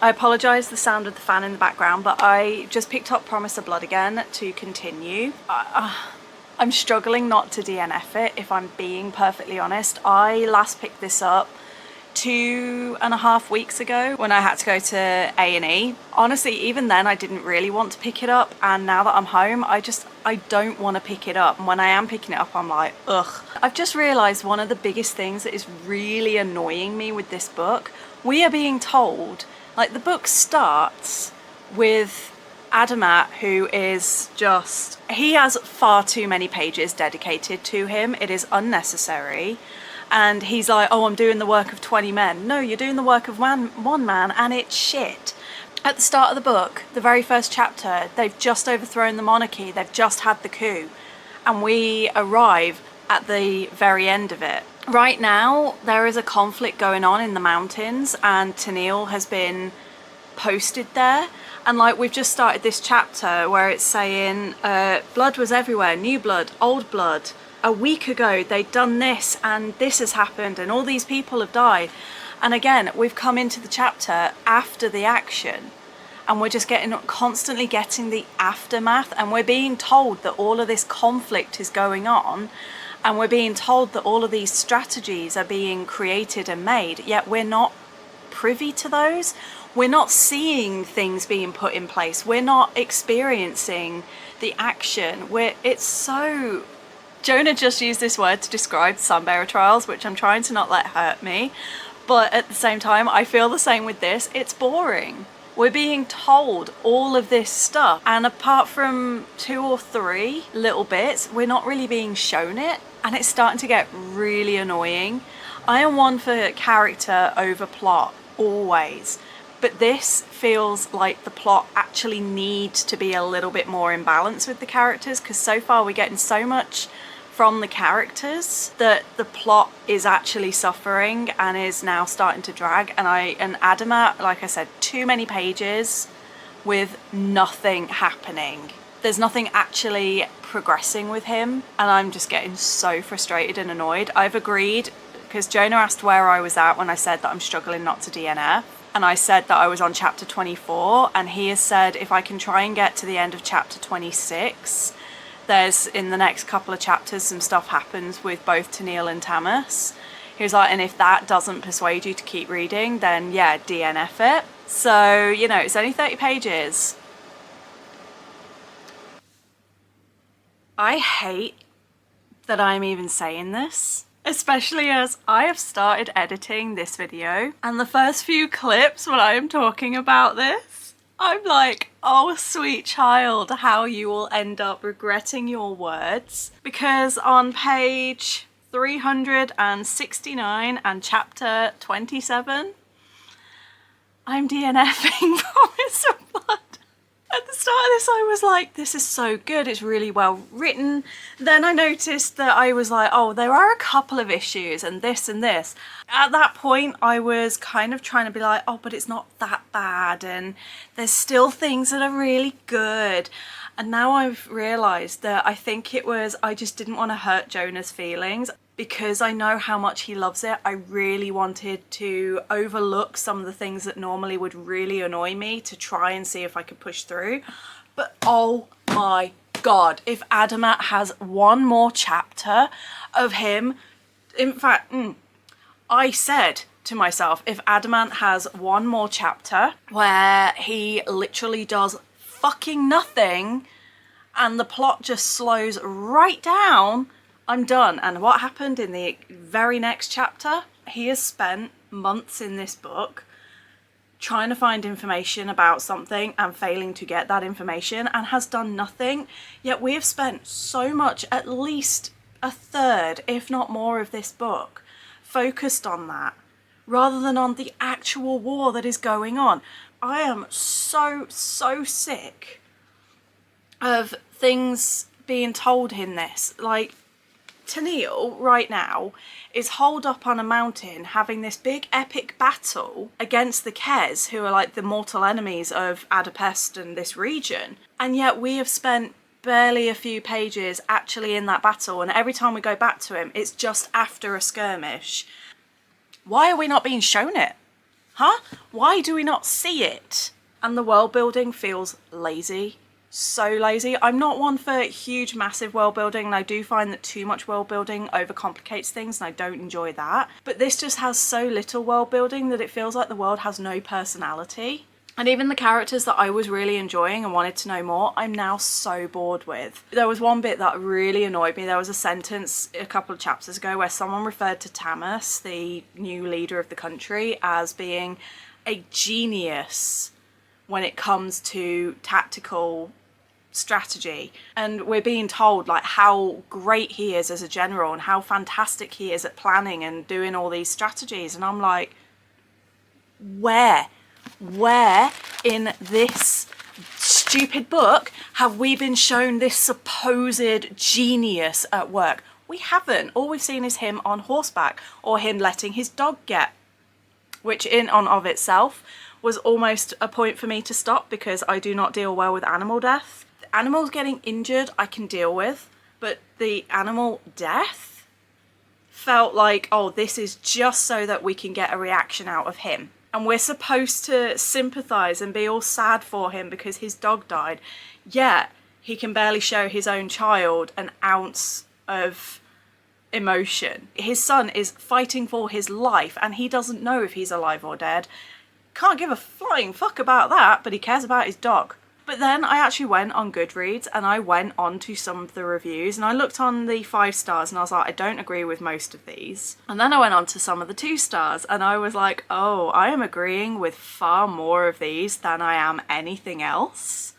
I apologise the sound of the fan in the background, but I just picked up Promise of Blood again to continue. I'm struggling not to DNF it, if I'm being perfectly honest. I last picked this up 2.5 weeks ago when I had to go to A&E. Honestly, even then I didn't really want to pick it up, and now that I'm home, I don't want to pick it up. And when I am picking it up, I'm like, ugh. I've just realised one of the biggest things that is really annoying me with this book, we are being told, like, the book starts with Adamat, who is just, he has far too many pages dedicated to him. It is unnecessary. And he's like, oh, I'm doing the work of 20 men. No, you're doing the work of one man, and it's shit. At the start of the book, the very first chapter, they've just overthrown the monarchy. They've just had the coup. And we arrive at the very end of it. Right now, there is a conflict going on in the mountains, and Tennille has been posted there. And like, we've just started this chapter where it's saying blood was everywhere, new blood, old blood. A week ago they'd done this and this has happened and all these people have died. And again, we've come into the chapter after the action and we're just constantly getting the aftermath, and we're being told that all of this conflict is going on, and we're being told that all of these strategies are being created and made, yet we're not privy to those. We're not seeing things being put in place. We're not experiencing the action. It's so... Jona just used this word to describe Sunbearer trials, which I'm trying to not let hurt me. But at the same time, I feel the same with this. It's boring. We're being told all of this stuff. And apart from 2 or 3 little bits, we're not really being shown it. and it's starting to get really annoying. I am one for character over plot, always. But this feels like the plot actually needs to be a little bit more in balance with the characters, because so far we're getting so much from the characters that the plot is actually suffering and is now starting to drag. And Adam, like I said, too many pages with nothing happening. There's nothing actually progressing with him, and I'm just getting so frustrated and annoyed. I've agreed, because Jona asked where I was at when I said that I'm struggling not to DNF, and I said that I was on chapter 24, and he has said if I can try and get to the end of chapter 26, there's, in the next couple of chapters, some stuff happens with both Tennille and Tamas. He was like, and if that doesn't persuade you to keep reading, then yeah, DNF it. So, you know, it's only 30 pages. I hate that I'm even saying this, especially as I have started editing this video, and the first few clips when I am talking about this, I'm like, oh sweet child, how you will end up regretting your words. Because on page 369 and chapter 27, I'm DNFing Promise of Blood. At the start of this, I was like, this is so good, it's really well written. Then I noticed that I was like, oh, there are a couple of issues and this and this. At that point, I was kind of trying to be like, oh, but it's not that bad, and there's still things that are really good. And now I've realised that I think it was, I just didn't want to hurt Jona's feelings. Because I know how much he loves it, I really wanted to overlook some of the things that normally would really annoy me to try and see if I could push through. But oh my god, if Adamat has one more chapter of him, in fact, I said to myself, if Adamant has one more chapter where he literally does fucking nothing and the plot just slows right down, I'm done. And what happened in the very next chapter? He has spent months in this book trying to find information about something and failing to get that information, and has done nothing. Yet we have spent so much, at least a third, if not more, of this book focused on that, rather than on the actual war that is going on. I am so sick of things being told in this. Like, Tennille right now is holed up on a mountain having this big epic battle against the Kes, who are like the mortal enemies of Adapest and this region, and yet we have spent barely a few pages actually in that battle, and every time we go back to him it's just after a skirmish. Why are we not being shown it? Huh? Why do we not see it? And the world building feels lazy. So lazy. I'm not one for huge massive world building, and I do find that too much world building overcomplicates things and I don't enjoy that. But this just has so little world building that it feels like the world has no personality. And even the characters that I was really enjoying and wanted to know more, I'm now so bored with. There was one bit that really annoyed me. There was a sentence a couple of chapters ago where someone referred to Tamas, the new leader of the country, as being a genius when it comes to tactical strategy, and we're being told like how great he is as a general and how fantastic he is at planning and doing all these strategies, and I'm like, where in this stupid book have we been shown this supposed genius at work? We haven't. All we've seen is him on horseback, or him letting his dog get, which in and of itself was almost a point for me to stop, because I do not deal well with animal death. Animals getting injured I can deal with, but the animal death felt like, oh, this is just so that we can get a reaction out of him. And we're supposed to sympathise and be all sad for him because his dog died. Yet he can barely show his own child an ounce of emotion. His son is fighting for his life and he doesn't know if he's alive or dead. Can't give a flying fuck about that, but he cares about his dog. But then I actually went on Goodreads and I went on to some of the reviews and I looked on the 5 stars and I was like, I don't agree with most of these. And then I went on to some of the 2 stars and I was like, oh, I am agreeing with far more of these than I am anything else.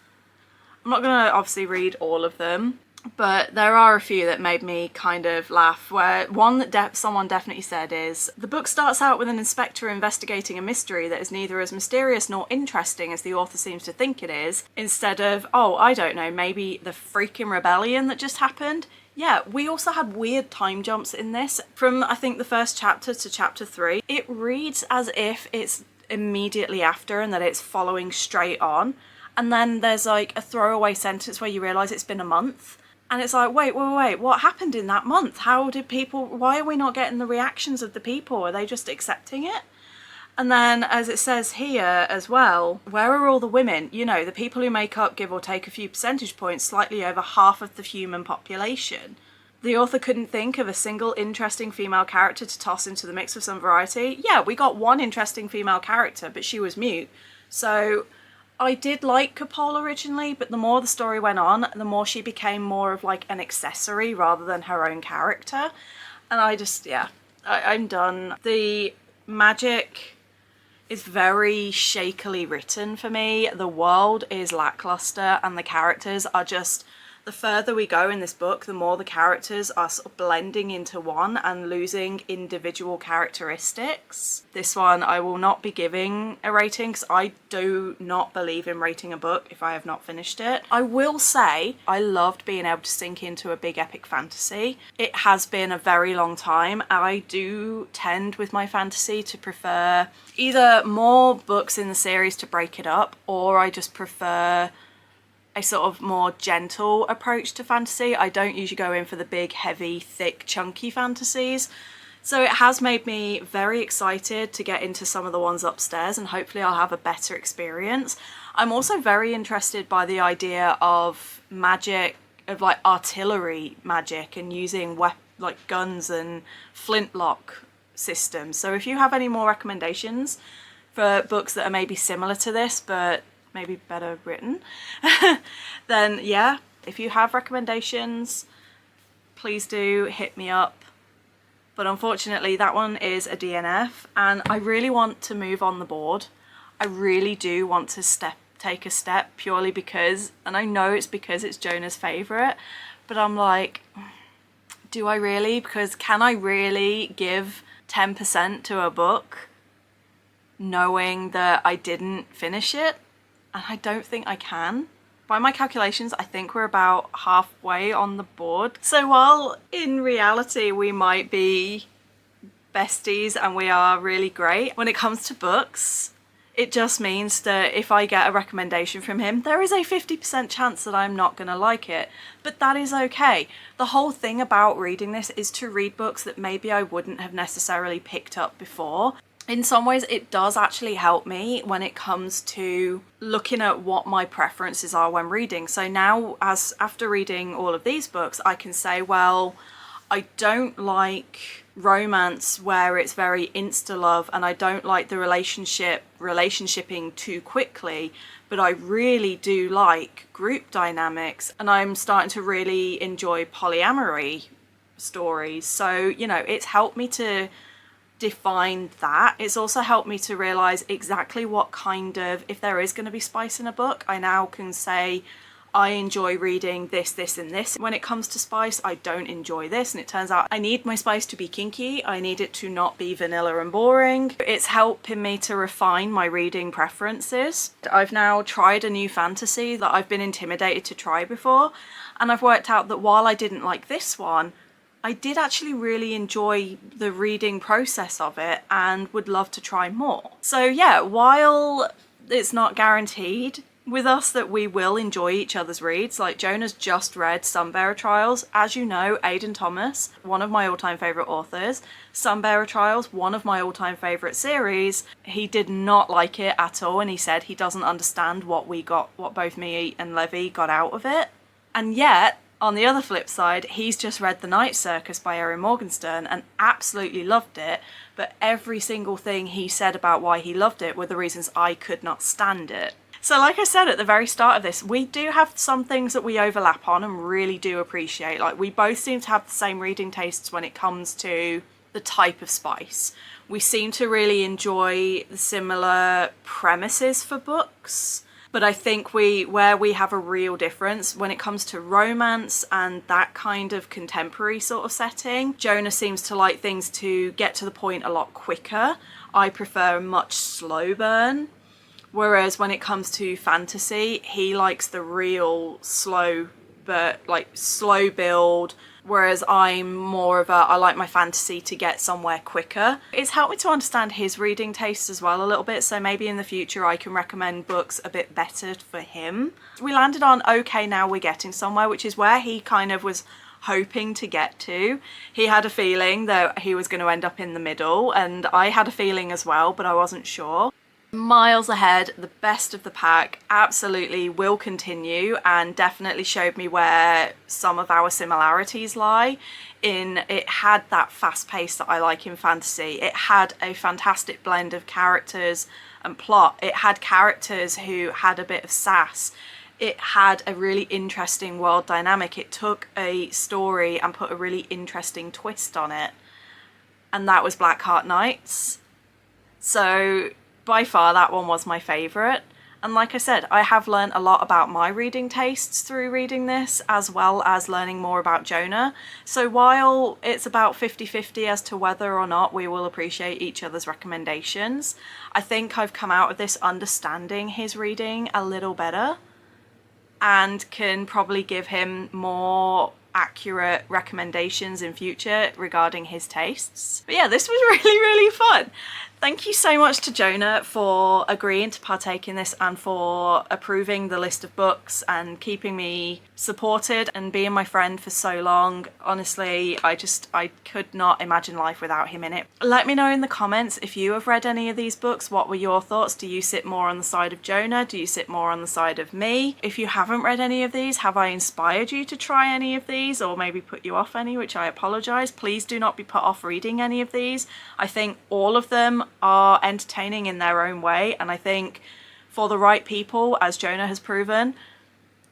I'm not gonna obviously read all of them. But there are a few that made me kind of laugh, where one that someone definitely said is, the book starts out with an inspector investigating a mystery that is neither as mysterious nor interesting as the author seems to think it is, instead of, oh, I don't know, maybe the freaking rebellion that just happened. Yeah, we also had weird time jumps in this. From, I think, the first chapter to chapter 3, it reads as if it's immediately after and that it's following straight on. And then there's like a throwaway sentence where you realise it's been a month. And it's like, wait, what happened in that month? How did people, why are we not getting the reactions of the people? Are they just accepting it? And then, as it says here as well, where are all the women? You know, the people who make up, give or take a few percentage points, slightly over half of the human population. The author couldn't think of a single interesting female character to toss into the mix with some variety. Yeah, we got one interesting female character, but she was mute. So I did like Coppola originally, but the more the story went on, the more she became more of like an accessory rather than her own character. And I just, yeah, I'm done. The magic is very shakily written for me. The world is lackluster and the characters are just, the further we go in this book, the more the characters are sort of blending into one and losing individual characteristics. This one I will not be giving a rating because I do not believe in rating a book if I have not finished it. I will say I loved being able to sink into a big epic fantasy. It has been a very long time. I do tend with my fantasy to prefer either more books in the series to break it up, or I just prefer a sort of more gentle approach to fantasy. I don't usually go in for the big, heavy, thick, chunky fantasies. So it has made me very excited to get into some of the ones upstairs, and hopefully I'll have a better experience. I'm also very interested by the idea of magic, of like artillery magic and using like guns and flintlock systems. So if you have any more recommendations for books that are maybe similar to this but maybe better written, then yeah, if you have recommendations, please do hit me up. But unfortunately that one is a DNF, and I really want to move on the board. I really do want to take a step, purely because, and I know it's because it's Jona's favourite, but I'm like, do I really? Because can I really give 10% to a book knowing that I didn't finish it? And I don't think I can. By my calculations, I think we're about halfway on the board. So while in reality we might be besties and we are really great, when it comes to books, it just means that if I get a recommendation from him, there is a 50% chance that I'm not going to like it. But that is okay. The whole thing about reading this is to read books that maybe I wouldn't have necessarily picked up before. In some ways it does actually help me when it comes to looking at what my preferences are when reading. So now, as after reading all of these books, I can say, well, I don't like romance where it's very insta-love, and I don't like the relationshiping too quickly, but I really do like group dynamics, and I'm starting to really enjoy polyamory stories. So, you know, it's helped me to define that. It's also helped me to realize exactly what kind of, if there is going to be spice in a book, I now can say I enjoy reading this, this and this. When it comes to spice, I don't enjoy this, and it turns out I need my spice to be kinky. I need it to not be vanilla and boring. It's helping me to refine my reading preferences. I've now tried a new fantasy that I've been intimidated to try before, and I've worked out that while I didn't like this one, I did actually really enjoy the reading process of it and would love to try more. So yeah, while it's not guaranteed with us that we will enjoy each other's reads, like Jona's just read Sunbearer Trials. As you know, Aidan Thomas, one of my all-time favourite authors, Sunbearer Trials, one of my all-time favourite series, he did not like it at all, and he said he doesn't understand what both me and Levy got out of it. And yet, on the other flip side, he's just read The Night Circus by Erin Morgenstern and absolutely loved it, but every single thing he said about why he loved it were the reasons I could not stand it. So like I said at the very start of this, we do have some things that we overlap on and really do appreciate. Like, we both seem to have the same reading tastes when it comes to the type of spice. We seem to really enjoy the similar premises for books. But I think where we have a real difference when it comes to romance and that kind of contemporary sort of setting, Jona seems to like things to get to the point a lot quicker. I prefer a much slow burn. Whereas when it comes to fantasy, he likes the real slow, but like slow build. Whereas I'm more of I like my fantasy to get somewhere quicker. It's helped me to understand his reading tastes as well a little bit. So maybe in the future I can recommend books a bit better for him. We landed on Okay, Now We're Getting Somewhere, which is where he kind of was hoping to get to. He had a feeling that he was going to end up in the middle, and I had a feeling as well, but I wasn't sure. Miles ahead, the best of the pack, absolutely will continue, and definitely showed me where some of our similarities lie. It had that fast pace that I like in fantasy. It had a fantastic blend of characters and plot. It had characters who had a bit of sass. It had a really interesting world dynamic. It took a story and put a really interesting twist on it, and that was Blackheart Nights. So by far that one was my favourite. And like I said, I have learned a lot about my reading tastes through reading this, as well as learning more about Jona. So while it's about 50-50 as to whether or not we will appreciate each other's recommendations, I think I've come out of this understanding his reading a little better and can probably give him more accurate recommendations in future regarding his tastes. But yeah, this was really fun. Thank you so much to Jona for agreeing to partake in this and for approving the list of books and keeping me supported and being my friend for so long. Honestly, I could not imagine life without him in it. Let me know in the comments if you have read any of these books. What were your thoughts? Do you sit more on the side of Jona? Do you sit more on the side of me? If you haven't read any of these, have I inspired you to try any of these or maybe put you off any, which I apologise. Please do not be put off reading any of these. I think all of them are entertaining in their own way, and I think for the right people, as Jona has proven,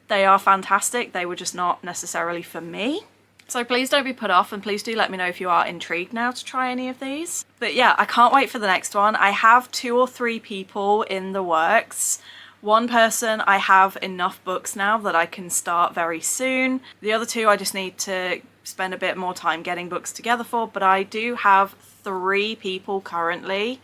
they are fantastic. They were just not necessarily for me. So please don't be put off, and please do let me know if you are intrigued now to try any of these. But yeah, I can't wait for the next one. I have 2 or 3 people in the works. One person, I have enough books now that I can start very soon. The other 2 I just need to spend a bit more time getting books together for, but I do have 3 people currently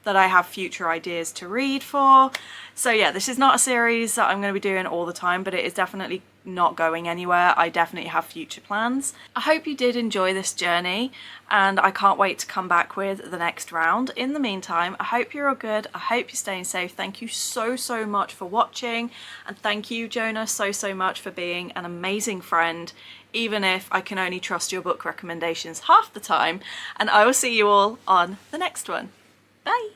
that I have future ideas to read for. So yeah, this is not a series that I'm going to be doing all the time, but it is definitely not going anywhere. I definitely have future plans. I hope you did enjoy this journey, and I can't wait to come back with the next round. In the meantime, I hope you're all good. I hope you're staying safe. Thank you so much for watching, and thank you, Jona, so much for being an amazing friend, even if I can only trust your book recommendations half the time. And I will see you all on the next one. Bye!